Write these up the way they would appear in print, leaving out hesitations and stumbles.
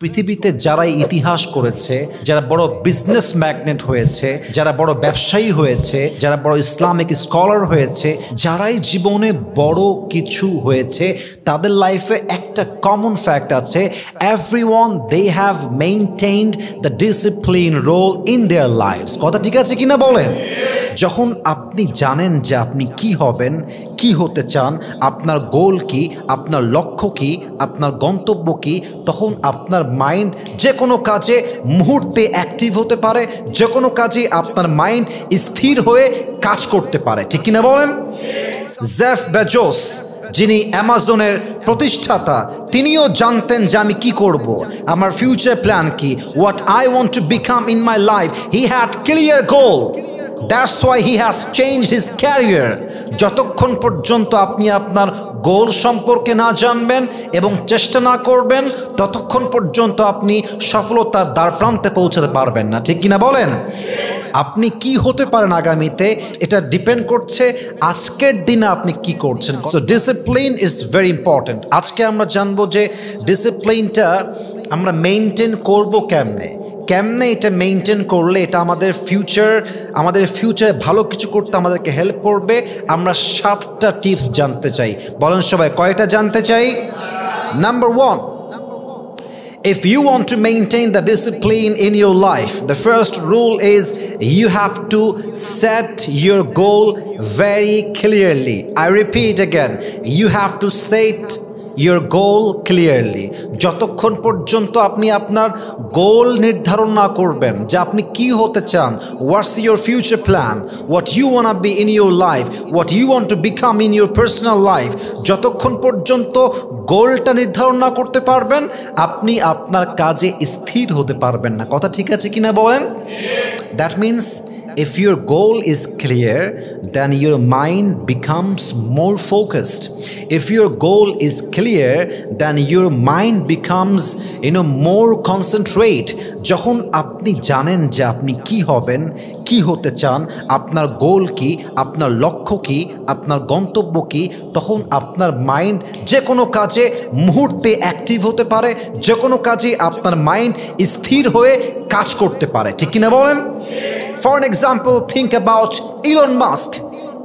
পৃথিবীতে যারা ইতিহাস করেছে, যারা বড় বিজনেস ম্যাগনেট হয়েছে, যারা বড় ব্যবসায়ী হয়েছে, যারা বড় ইসলামিক স্কলার হয়েছে, যারাই জীবনে বড় কিছু হয়েছে, তাদের লাইফে একটা কমন ফ্যাক্ট আছে, everyone they have maintained the discipline role in their lifes. কথা ঠিক আছে কিনা বলেন? যখন আপনি জানেন যে আপনি কি হবেন, কি হতে চান, আপনার গোল কি, আপনার লক্ষ্য কি, আপনার গন্তব্য কি, তখন আপনার মাইন্ড যে কোনো কাজে মুহূর্তে অ্যাক্টিভ হতে পারে, যে কোনো কাজে আপনার মাইন্ড স্থির হয়ে কাজ করতে পারে। ঠিক কিনা বলেন? জেফ বেজোস, যিনি অ্যামাজনের প্রতিষ্ঠাতা, তিনিও জানতেন যে আমি কি করব, আমার ফিউচার প্ল্যান কি, what I want to become in my life. He had clear goal. That's why he has changed his career. যতক্ষণ পর্যন্ত আপনি আপনার গোল সম্পর্কে না জানবেন এবং চেষ্টা না করবেন, ততক্ষণ পর্যন্ত আপনি সফলতার দ্বারপ্রান্তে পৌঁছাতে পারবেন না। ঠিক কিনা বলেন? আপনি কি হতে পারেন আগামীতে, এটা ডিপেন্ড করছে আজকের দিনে আপনি কি করছেন। So discipline is very important. আজকে আমরা জানবো যে ডিসিপ্লিনটা আমরা মেনটেন করবো কেমনে এটা মেনটেন করলে এটা আমাদের ফিউচারে ভালো কিছু করতে আমাদেরকে হেল্প করবে। আমরা 7টা টিপস জানতে চাই। বলেন সবাই, কয়টা জানতে চাই? Number 1, if you want to maintain the discipline in your life, the first rule is you have to set your goal very clearly. I repeat again, you have to set your goal clearly. যতক্ষণ পর্যন্ত আপনি আপনার গোল নির্ধারণ না করবেন যে আপনি কি হতে চান, what's your future plan, what you want to be in your life, what you want to become in your personal life, যতক্ষণ পর্যন্ত গোলটা নির্ধারণ না করতে পারবেন, আপনি আপনার কাজে স্থির হতে পারবেন না। কথা ঠিক আছে কিনা বলেন? That means if your goal is clear, then your mind becomes more focused. If your goal is clear, then your mind becomes, more concentrate. যখন আপনি জানেন যে আপনি কি হবেন, কি হতে চান, আপনার গোল কি, আপনার লক্ষ্য কি, আপনার গন্তব্য কি, তখন আপনার মাইন্ড যে কোনো কাজে মুহূর্তে অ্যাক্টিভ হতে পারে, যে কোনো কাজে আপনার মাইন্ড স্থির হয়ে কাজ করতে পারে। ঠিক কিনা বলেন? For an example, think about Elon Musk.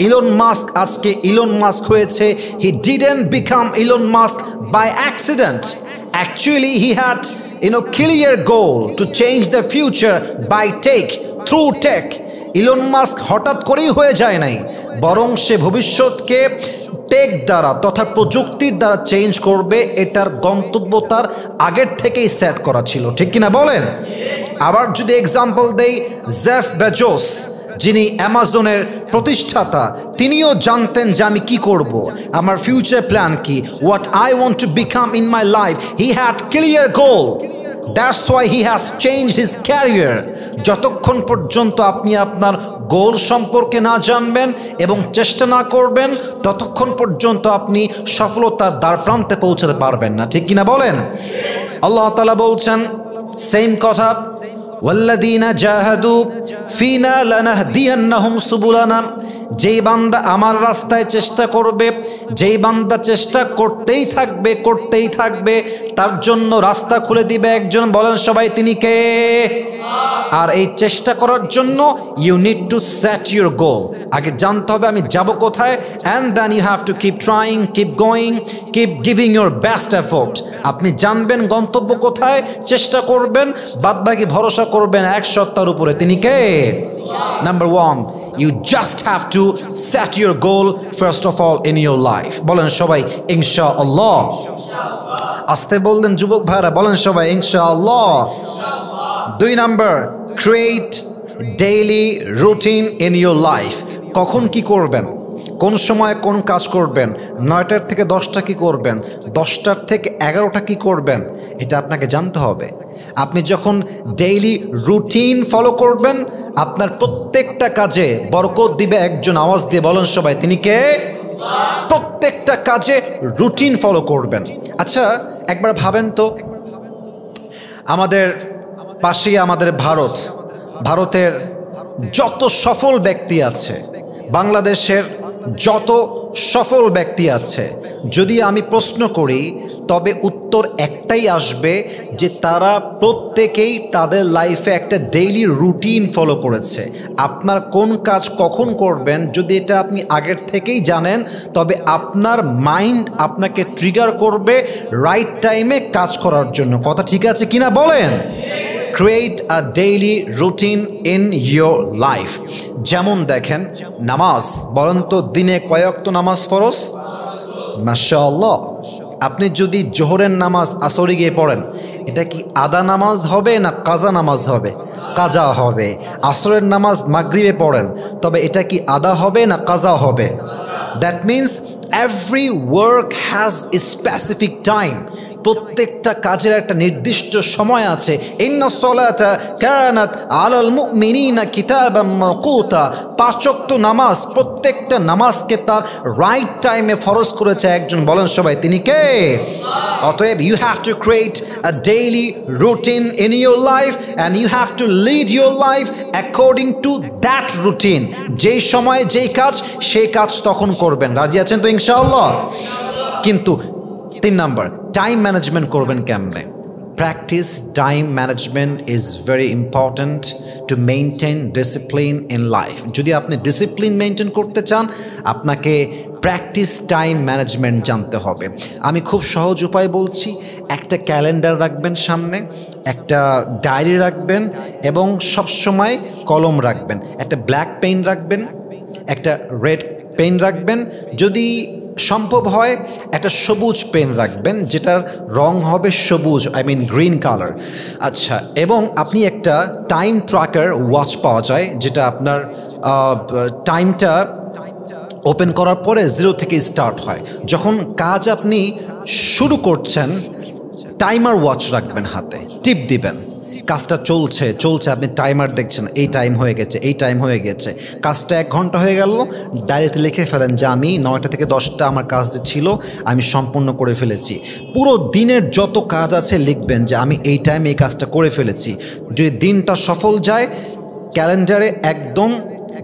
Elon Musk আজকে Elon Musk হয়েছে, he didn't become Elon Musk by accident. Actually, he had clear goal to change the future by through tech. Elon Musk হঠাৎ করেই হয়ে যায় নাই, বরং সে ভবিষ্যৎকে take দ্বারা তথা প্রযুক্তির দ্বারা চেঞ্জ করবে, এটার গন্তব্য তার আগের থেকেই সেট করা ছিল। ঠিক কিনা বলেন? আবার যদি এক্সাম্পল দেই, জেফ বেজোস, যিনি অ্যামাজনের প্রতিষ্ঠাতা, তিনিও জানতেন যে আমি কি করব, আমার ফিউচার প্ল্যান কি, what I want to become in my life. He had clear goal. That's why he has changed his career. যতক্ষণ পর্যন্ত আপনি আপনার গোল সম্পর্কে না জানবেন এবং চেষ্টা না করবেন, ততক্ষণ পর্যন্ত আপনি সফলতার দ্বারপ্রান্তে পৌঁছাতে পারবেন না। ঠিক কিনা বলেন? আল্লাহ তাআলা বলছেন সেম কথা, ওয়াল্লাযীনা জাহাদু ফিনা লানাহদিয়ান্নাহুম সুবুলানা। যেই বান্দা আমার রাস্তায় চেষ্টা করবে, যেই বান্দা চেষ্টা করতেই থাকবে, তার জন্য রাস্তা খুলে দিবে একজন। বলেন সবাই, তিনি কে? আর এই চেষ্টা করার জন্য you need to set your goal. আগে জানতে হবে আমি যাব কোথায়, and then you have to keep trying, keep going, keep giving your best effort. আপনি জানবেন গন্তব্য কোথায়, চেষ্টা করবেন, বাদবাকি ভরসা করবেন এক সত্তার উপরে। তিনি কে? Number 1, you just have to set your goal first of all in your life. বলেন সবাই ইনশাআল্লাহ। আস্তে বললেন যুবক ভাইরা, বলেন সবাই ইনশাআল্লাহ। 2 number, create daily routine in your life. কখন কি করবেন, কোন সময় কোন কাজ করবেন, 9টার থেকে 10টা কি করবেন, 10টার থেকে 11টা কি করবেন, এটা আপনাকে জানতে হবে। আপনি যখন ডেইলি রুটিন ফলো করবেন, আপনার প্রত্যেকটা কাজে বরকত দিবে একজন। আওয়াজ দিয়ে বলেন সবাই, তিনি কে? প্রত্যেকটা কাজে রুটিন ফলো করবেন। আচ্ছা, একবার ভাবেন তো, আমাদের পাশেই আমাদের ভারতের যত সফল ব্যক্তি আছে, বাংলাদেশের যত সফল ব্যক্তি আছে, যদি আমি প্রশ্ন করি তবে উত্তর একটাই আসবে যে তারা প্রত্যেকেই তাদের লাইফে একটা ডেইলি রুটিন ফলো করেছে। আপনার কোন কাজ কখন করবেন যদি এটা আপনি আগের থেকেই জানেন, তবে আপনার মাইন্ড আপনাকে ট্রিগার করবে রাইট টাইমে কাজ করার জন্য। কথা ঠিক আছে কিনা বলেন? Create a daily routine in your life. যেমন দেখেন নামাজ, বলেন তো দিনে কয় ওয়াক্ত নামাজ ফরজ? মাশাআল্লাহ। আপনি যদি জোহরের নামাজ আসরে গিয়ে পড়েন, এটা কি আদা নামাজ হবে না কাজা নামাজ হবে? কাজা হবে। আসরের নামাজ মাগরিবে পড়েন, তবে এটা কি আদা হবে না কাজা হবে? That means every work has a specific time. প্রত্যেকটা কাজের একটা নির্দিষ্ট সময় আছে। ইন্নাস সালাতা কানাত আলাল মুমিনিনা কিতাবাম মাওকুতা। 5 ওয়াক্ত নামাজ, প্রত্যেকটা নামাজকে তার রাইট টাইমে ফরজ করেছে একজন, বলেন সবাই তিনি কে? অতএব you have to create a daily routine in your life and you have to lead your life according to that routine. যেই সময়ে যেই কাজ সেই কাজ তখন করবেন। রাজি আছেন তো ইনশাআল্লাহ? কিন্তু 3 নাম্বার, টাইম ম্যানেজমেন্ট করবেন কেমনে? Practice time management is very important to maintain discipline in life. যদি আপনি ডিসিপ্লিন মেনটেন করতে চান, আপনাকে প্র্যাকটিস টাইম ম্যানেজমেন্ট জানতে হবে। আমি খুব সহজ উপায় বলছি। একটা ক্যালেন্ডার রাখবেন সামনে, একটা ডায়েরি রাখবেন এবং সবসময় কলম রাখবেন। একটা ব্ল্যাক পেন রাখবেন, একটা রেড পেন রাখবেন, যদি সম্ভব হয় একটা সবুজ পেন রাখবেন যেটার রং হবে সবুজ, আই মিন গ্রিন কালার। আচ্ছা, এবং আপনি একটা টাইম ট্র্যাকার ওয়াচ পাওয়া যায়, যেটা আপনার টাইমটা ওপেন করার পরে 0 থেকে স্টার্ট হয়। যখন কাজ আপনি শুরু করছেন, টাইমার ওয়াচ রাখবেন হাতে, টিপ দিবেন, কাজটা চলছে চলছে, আপনি টাইমার দেখছেন, এই টাইম হয়ে গেছে, এই টাইম হয়ে গেছে, কাজটা 1 ঘন্টা হয়ে গেল, ডায়েরিতে লিখে ফেলেন যে আমি 9টা থেকে 10টা আমার কাজ যে ছিল আমি সম্পূর্ণ করে ফেলেছি। পুরো দিনের যত কাজ আছে লিখবেন যে আমি এই টাইমে এই কাজটা করে ফেলেছি। যদি দিনটা সফল যায়, ক্যালেন্ডারে একদম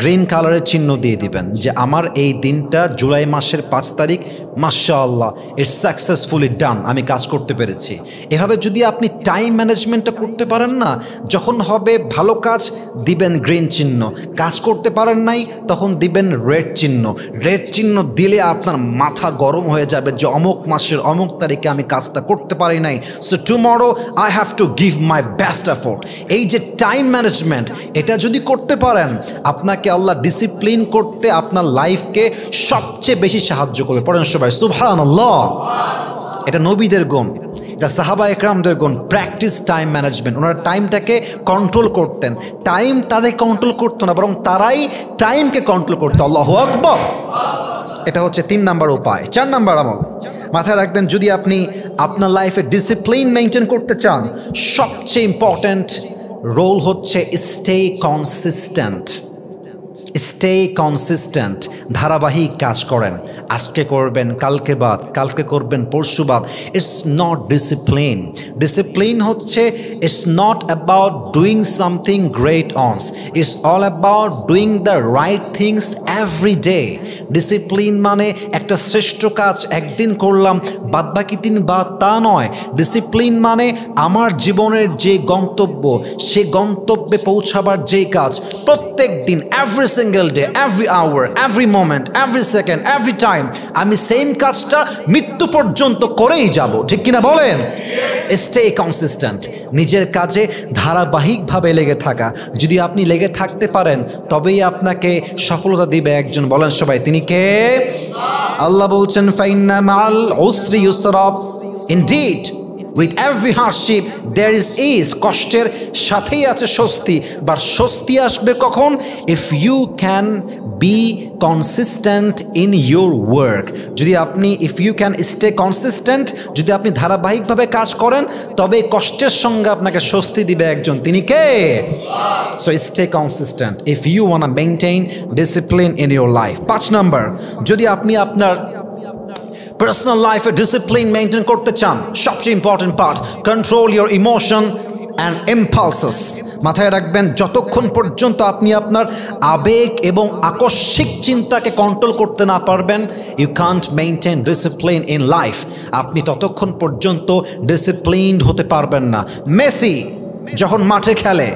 গ্রিন কালারের চিহ্ন দিয়ে দিবেন যে আমার এই দিনটা জুলাই মাসের 5 তারিখ, মাশাআল্লাহ ইটস সাকসেসফুলি ডান, আমি কাজ করতে পেরেছি। এভাবে যদি আপনি টাইম ম্যানেজমেন্টটা করতে পারেন না, যখন হবে ভালো কাজ দিবেন গ্রিন চিহ্ন, কাজ করতে পারেন নাই তখন দিবেন রেড চিহ্ন। রেড চিহ্ন দিলে আপনার মাথা গরম হয়ে যাবে যে অমুক মাসের অমুক তারিখে আমি কাজটা করতে পারি নাই, so tomorrow I have to give my best effort. এই যে টাইম ম্যানেজমেন্ট, এটা যদি করতে পারেন, আপনাকে আল্লাহ ডিসিপ্লিন করতে আপনার লাইফকে সবচেয়ে বেশি সাহায্য করবে। পড়েন সবাই সুবহানাল্লাহ। এটা নবীদের গুণ, এটা সাহাবা একরামদের গুণ। Practice time management. ওনারা টাইমটাকে কন্ট্রোল করতেন। টাইম তাদের কন্ট্রোল করতো না, বরং তারাই টাইমকে কন্ট্রোল করতো। আল্লাহু আকবার। এটা হচ্ছে 3 নাম্বার উপায়। 4 নাম্বার আমল মাথায় রাখবেন, যদি আপনি আপনার লাইফে ডিসিপ্লিন মেনটেন করতে চান, সবচেয়ে ইম্পর্ট্যান্ট রোল হচ্ছে স্টে কনসিস্টেন্ট। স্টে কনসিস্টেন্ট, ধারাবাহিক কাজ করেন। আজকে করবেন কালকে বাদ, কালকে করবেন পরশু বাদ। It's not discipline. ডিসিপ্লিন হচ্ছে it's not about doing something great once, it's all about doing the right things every day. Discipline মানে একটা শ্রেষ্ঠ কাজ একদিন করলাম, বাদবাকি দিন বাদ, তা নয়। ডিসিপ্লিন মানে আমার জীবনের যে গন্তব্য, সে গন্তব্যে পৌঁছাবার যেই কাজ প্রত্যেক দিন, every single day, every hour, every moment, every second, every time আমি সেম কাজটা মৃত্যু পর্যন্ত করেই যাব। ঠিক কিনা বলেন? স্টে কনসিস্টেন্ট, নিজের কাজে ধারাবাহিকভাবে লেগে থাকা। যদি আপনি লেগে থাকতে পারেন, তবেই আপনাকে সফলতা দিবে একজন, বলেন সবাই তিনি কে? আল্লাহ বলছেন ফাইন্না মাল উসরি ইউসরা, indeed with every hardship there is is, কষ্টের সাথেই আছে স্বস্তি। বাট স্বস্তি আসবে কখন? If you can be consistent in your work. যদি আপনি if you can stay consistent, যদি আপনি ধারাবাহিকভাবে কাজ করেন, তবে কষ্টের সঙ্গে আপনাকে স্বস্তি দিবে একজন, তিনি কে? So stay consistent if you want maintain discipline in your life. 5 number, যদি আপনি আপনার পার্সোনাল লাইফে ডিসিপ্লিন মেনটেন করতে চান, সবচেয়ে important part, control your emotion and impulses. মাথায় রাখবেন, যতক্ষণ পর্যন্ত আপনি আপনার আবেগ এবং আকস্মিক চিন্তাকে কন্ট্রোল করতে না পারবেন, you can't maintain discipline in life. আপনি ততক্ষণ পর্যন্ত ডিসিপ্লিনড হতে পারবেন না। মেসি যখন মাঠে খেলে,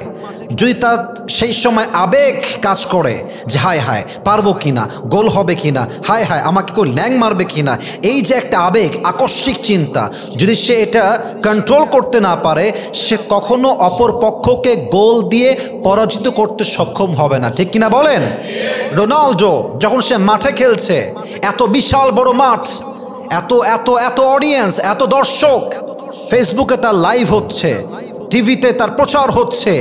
যদি তার সেই সময় আবেগ কাজ করে যে হায় হায় পারবো কিনা, গোল হবে কিনা, হায় হায় আমাকে কেউ ল্যাং মারবে কিনা, এই যে একটা আবেগ, আকস্মিক চিন্তা, যদি সে এটা কন্ট্রোল করতে না পারে, সে কখনো অপর পক্ষকে গোল দিয়ে পরাজিত করতে সক্ষম হবে না। ঠিক কিনা বলেন? রোনাল্ডো যখন সে মাঠে খেলছে, এত বিশাল বড় মাঠ, এত এত এত অডিয়েন্স, এত দর্শক, ফেসবুকে তার লাইভ হচ্ছে, টিভিতে তার প্রচার হচ্ছে,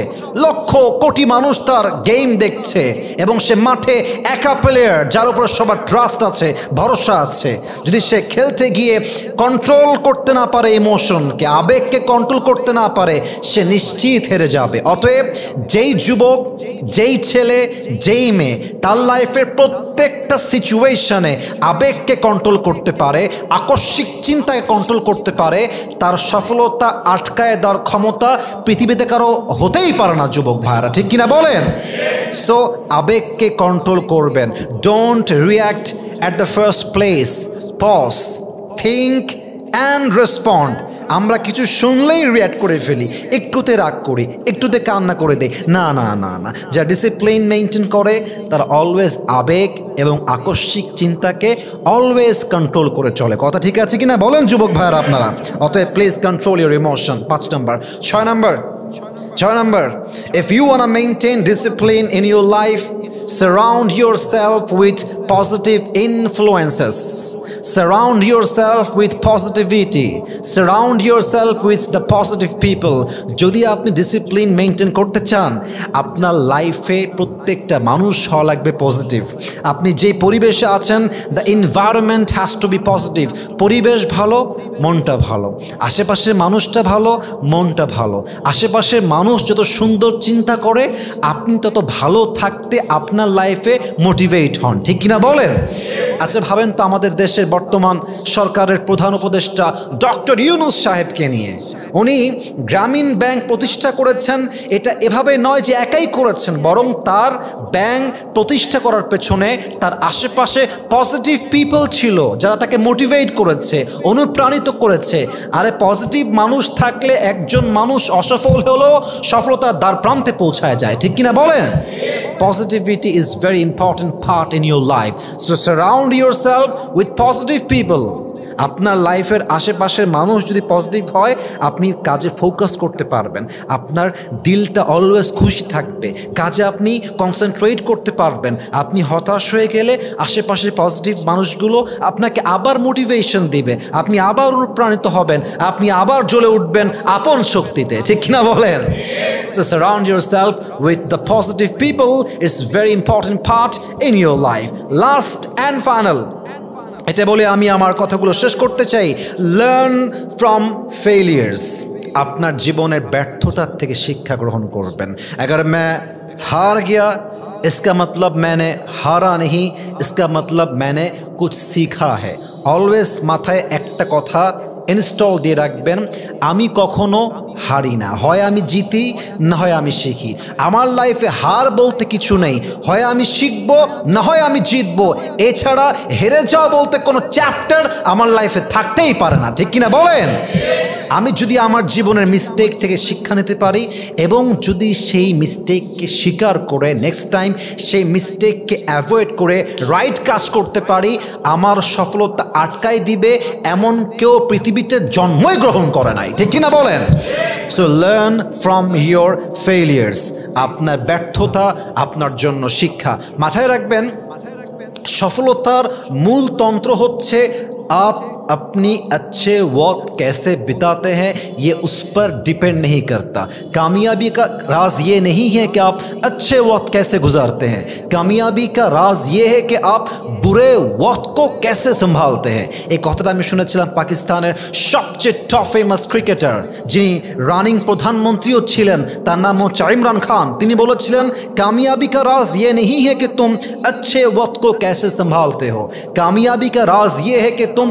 লক্ষ কোটি মানুষ তার গেম দেখছে, এবং সে মাঠে একা প্লেয়ার যার উপর সবার ট্রাস্ট আছে, ভরসা আছে। যদি সে খেলতে গিয়ে কন্ট্রোল করতে না পারে ইমোশনকে, আবেগকে কন্ট্রোল করতে না পারে, সে নিশ্চিত হেরে যাবে। অতএব যেই যুবক, যেই ছেলে, যেই মেয়ে তার লাইফের প্রত্যেকটা সিচুয়েশনে আবেগকে কন্ট্রোল করতে পারে, আকস্মিক চিন্তাকে কন্ট্রোল করতে পারে, তার সফলতা আটকায় দেওয়ার ক্ষমতা পৃথিবীতে কারো হতেই পারে না। যুবক ভাইরা, ঠিক কিনা বলেন? সো আবেগকে কন্ট্রোল করবেন। Don't react at the first place, pause, think and respond. আমরা কিছু শুনলেই রিঅ্যাক্ট করে ফেলি, একটুতে রাগ করি, একটুতে কান্না করে দেই। না না না না, যা ডিসিপ্লিন মেনটেন করে তারা অলওয়েজ আবেগ এবং আকস্মিক চিন্তাকে অলওয়েজ কন্ট্রোল করে চলে। কথা ঠিক আছে কিনা বলেন যুবক ভাইয়েরা আপনারা? অতএব please control your emotion. 5 number. 6 number, if you want to maintain discipline in your life, surround yourself with positive influences. Surround yourself with positivity. Surround yourself with the positive people. যদি আপনি ডিসিপ্লিন মেনটেন করতে চান, আপনার লাইফে প্রত্যেকটা মানুষ হওয়া লাগবে পজিটিভ। আপনি যে পরিবেশে আছেন, the environment has to be positive. পরিবেশ ভালো, মনটা ভালো, আশেপাশের মানুষটা ভালো, মনটা ভালো। আশেপাশের মানুষ যত সুন্দর চিন্তা করে, আপনি তত ভালো থাকতে আপনার লাইফে মোটিভেট হন। ঠিক কিনা বলেন? আচ্ছা ভাবেন তো, আমাদের দেশের বর্তমান সরকারের প্রধান উপদেষ্টা ডক্টর ইউনূস সাহেবকে নিয়ে, উনি গ্রামীণ ব্যাংক প্রতিষ্ঠা করেছেন। এটা এভাবে নয় যে একাই করেছেন, বরং তার ব্যাংক প্রতিষ্ঠা করার পেছনে তার আশেপাশে পজিটিভ পিপল ছিল, যারা তাকে মোটিভেট করেছে, অনুপ্রাণিত করেছে। আরে পজিটিভ মানুষ থাকলে একজন মানুষ অসফল হলেও সফলতার দ্বার প্রান্তে পৌঁছায় যায়। ঠিক কিনা বলেন? Positivity is very important part in your life. So surround yourself with positive people. আপনার লাইফের আশেপাশের মানুষ যদি পজিটিভ হয়, আপনি কাজে ফোকাস করতে পারবেন, আপনার দিলটা অলওয়েজ খুশি থাকবে, কাজে আপনি কনসেন্ট্রেট করতে পারবেন। আপনি হতাশ হয়ে গেলে আশেপাশের পজিটিভ মানুষগুলো আপনাকে আবার মোটিভেশন দিবে, আপনি আবার অনুপ্রাণিত হবেন, আপনি আবার জ্বলে উঠবেন আপন শক্তিতে। ঠিক কিনা বলেন? So surround yourself with the positive people is very important part in your life. Last and final, এটা বলে আমি আমার কথাগুলো শেষ করতে চাই। Learn from failures. আপনার জীবনের ব্যর্থতার থেকে শিক্ষা গ্রহণ করবেন। अगर मैं हार गया, इसका मतलब मैंने हारा नहीं, इसका मतलब मैंने कुछ सीखा है। অলওয়েজ মাথায় একটা কথা ইনস্টল দিয়ে রাখবেন, আমি কখনো হারি না, হয় আমি জিতি না হয় আমি শিখি। আমার লাইফে হার বলতে কিছু নেই, হয় আমি শিখবো না হয় আমি জিতবো। এছাড়া হেরে যাওয়া বলতে কোনো চ্যাপ্টার আমার লাইফে থাকতেই পারে না। ঠিক কিনা বলেন? আমি যদি আমার জীবনের মিস্টেক থেকে শিক্ষা নিতে পারি এবং যদি সেই মিস্টেককে স্বীকার করে নেক্সট টাইম সেই মিস্টেককে অ্যাভয়েড করে রাইট কাজ করতে পারি, আমার সফলতা আটকাই দিবে এমন কেউ পৃথিবীতে জন্মই গ্রহণ করে নাই। ঠিক কিনা বলেন? So learn from your failures. আপনার ব্যর্থতা আপনার জন্য শিক্ষা। মাথায় রাখবেন, সফলতার মূল তন্ত্র হচ্ছে आप अपनी अच्छे वक्त कैसे बिताते हैं ये उस पर डिपेंड नहीं करता। कामयाबी का राज ये नहीं है कि आप अच्छे वक्त कैसे गुजारते हैं, कामयाबी का राज ये है कि आप बुरे वक्त को कैसे संभालते हैं। एक কথাটা আমি শুনেছিলাম পাকিস্তানের সবচেয়ে টপ ফেমাস ক্রিকেটার, যিনি রানিং প্রধানমন্ত্রীও ছিলেন, তার নাম হচ্ছে ইমরান খান। তিনি বলেছিলেন, कामयाबी का राज ये नहीं है कि तुम अच्छे वक्त को कैसे संभालते हो, कामयाबी का राज ये है कि तुम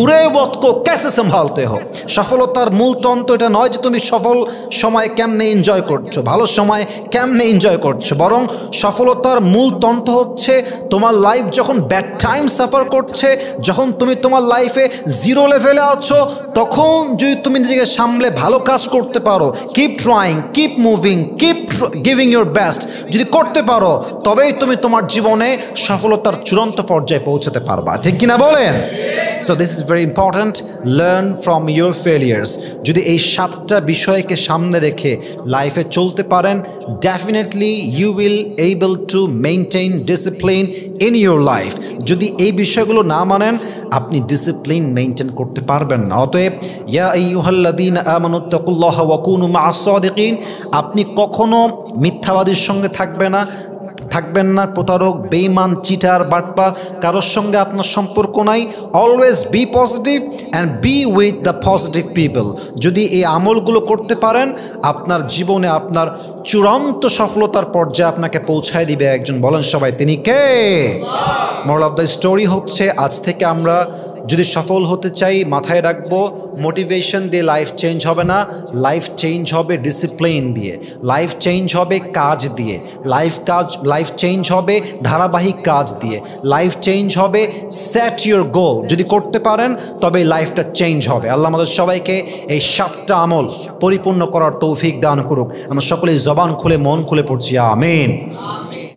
बुरे वक्त को कैसे संभालते हो। सफलतार मूल तंत्र এটা নয় যে তুমি সফল সময় কেমনে এনজয় করছো, ভালো সময় কেমনে এনজয় করছো, বরং সফলতার মূল তন্ত্র হচ্ছে তোমার লাইফ যখন ব্যাড টাইম সাফার করছে, যখন তুমি তোমার লাইফে জিরো লেভেলে আছো, তখন যদি তুমি নিজেকে সামলে ভালো কাজ করতে পারো, keep trying, keep moving, keep giving your best, যদি করতে পারো তবেই তুমি তোমার জীবনে সফলতার চূড়ান্ত পর্যায়ে পৌঁছাতে পারবা। ঠিক কিনা বলেন? So this is very important, learn from your failures. যদি এই 7টা বিষয়কে সামনে রেখে লাইফে চলতে পারেন, definitely you will able to maintain discipline in your life. যদি এই বিষয়গুলো না মানেন, আপনি ডিসিপ্লিন মেনটেন করতে পারবেন না। অতএব ইয়া আইয়ুহাল্লাযীনা আমানুত্তাকুল্লাহা ওয়া কুনু মা'আস সাদিকিন, আপনি কখনো মিথ্যাবাদীর সঙ্গে থাকবেন না, প্রতারক, বেঈমান, চিটার, বাটপার কারোর সঙ্গে আপনার সম্পর্ক নাই। Always be positive and B with the positive people. যদি এই আমলগুলো করতে পারেন, আপনার জীবনে আপনার চূড়ান্ত সফলতার পর্যায়ে আপনাকে পৌঁছায় দিবে একজন। বলেন সবাই, তিনি কে? মোরাল অফ দ্য স্টোরি হচ্ছে, আজ থেকে আমরা যদি সফল হতে চাই, মাথায় রাখবো মোটিভেশন দিয়ে লাইফ চেঞ্জ হবে না, লাইফ চেঞ্জ হবে ডিসিপ্লিন দিয়ে, লাইফ চেঞ্জ হবে কাজ দিয়ে, লাইফ চেঞ্জ হবে ধারাবাহিক কাজ দিয়ে, লাইফ চেঞ্জ হবে সেট ইউর গোল। যদি করতে পারেন তবে লাইফটা চেঞ্জ হবে। আল্লাহ আমাদের সবাইকে এই 7টা আমল পরিপূর্ণ করার তৌফিক দান করুক। আমরা সকলেই জবান খুলে মন খুলে পড়ছি আমিন।